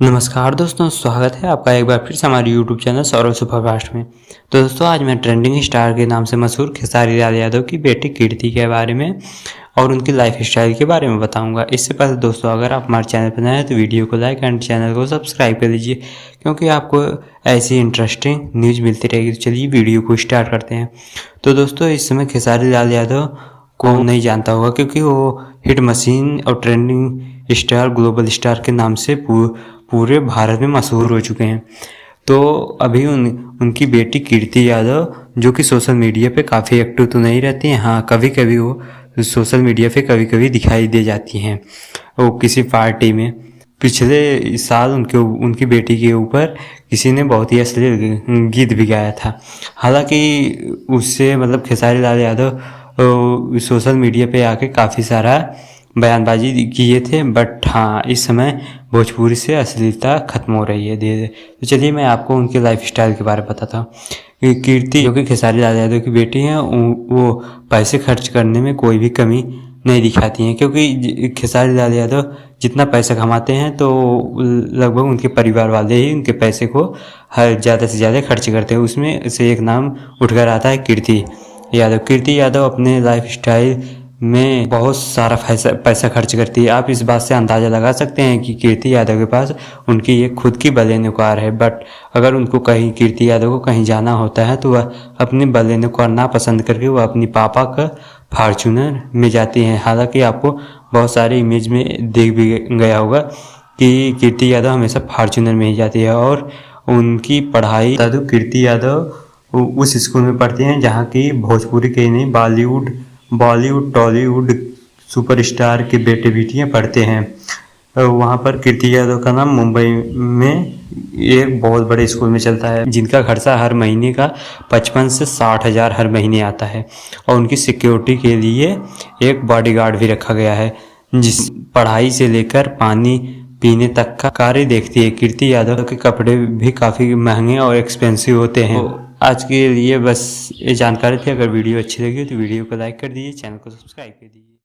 नमस्कार दोस्तों, स्वागत है आपका एक बार फिर से हमारे YouTube चैनल सौरभ सुपरफास्ट में। तो दोस्तों, आज मैं ट्रेंडिंग स्टार के नाम से मशहूर खेसारी लाल यादव की बेटी कीर्ति के बारे में और उनकी लाइफ स्टाइल के बारे में बताऊंगा। इससे पहले दोस्तों, अगर आप हमारे चैनल पर नए हैं तो वीडियो को लाइक एंड चैनल को सब्सक्राइब कर लीजिए, क्योंकि आपको ऐसी इंटरेस्टिंग न्यूज़ मिलती रहेगी। तो चलिए वीडियो को स्टार्ट करते हैं। तो दोस्तों, इस समय खेसारी लाल यादव को नहीं जानता होगा, क्योंकि वो हिट मशीन और ट्रेंडिंग स्टार, ग्लोबल स्टार के नाम से पूरे भारत में मशहूर हो चुके हैं। तो अभी उनकी बेटी कीर्ति यादव, जो कि सोशल मीडिया पे काफ़ी एक्टिव तो नहीं रहती हैं, हाँ कभी कभी वो सोशल मीडिया पे कभी कभी दिखाई दे जाती हैं। वो किसी पार्टी में पिछले साल उनकी बेटी के ऊपर किसी ने बहुत ही अश्लील गीत भी गाया था। हालांकि उससे मतलब खेसारी लाल यादव सोशल मीडिया पे आके काफ़ी सारा बयानबाजी किए थे, बट हाँ इस समय भोजपुरी से अश्लीलता खत्म हो रही है धीरे धीरे। तो चलिए मैं आपको उनके लाइफ स्टाइल के बारे में बताता हूँ। कीर्ति, जो कि खेसारी लाल यादव की बेटी हैं, वो पैसे खर्च करने में कोई भी कमी नहीं दिखाती हैं, क्योंकि खेसारी लाल यादव जितना पैसा कमाते हैं तो लगभग उनके परिवार वाले ही उनके पैसे को हर ज़्यादा से ज़्यादा खर्च करते हैं। उसमें से एक नाम उठकर आता है कीर्ति यादव। कीर्ति यादव अपने लाइफ स्टाइल में बहुत सारा पैसा खर्च करती है। आप इस बात से अंदाज़ा लगा सकते हैं कि कीर्ति यादव के पास उनकी एक खुद की बलेनो कार है, बट अगर उनको कहीं कीर्ति यादव को कहीं जाना होता है तो वह अपनी बलेनो कार ना पसंद करके वह अपनी पापा का फॉर्च्यूनर में जाती हैं। हालांकि आपको बहुत सारे इमेज में देख भी गया होगा कि कीर्ति यादव हमेशा फॉर्च्यूनर में ही जाती है। और उनकी पढ़ाई, दादू कीर्ति यादव उस स्कूल में पढ़ती हैं जहाँ की भोजपुरी के नहीं बॉलीवुड टॉलीवुड सुपरस्टार के बेटे बेटियां पढ़ते हैं। वहाँ पर कीर्ति यादव का नाम मुंबई में एक बहुत बड़े स्कूल में चलता है, जिनका खर्चा हर महीने का 55 से 60 हज़ार हर महीने आता है। और उनकी सिक्योरिटी के लिए एक बॉडीगार्ड भी रखा गया है, जिस पढ़ाई से लेकर पानी पीने तक का कार्य देखती है। कीर्ति यादव के कपड़े भी काफ़ी महंगे और एक्सपेंसिव होते हैं। आज के लिए बस ये जानकारी थी। अगर वीडियो अच्छी लगी तो वीडियो को लाइक कर दीजिए, चैनल को सब्सक्राइब कर दीजिए।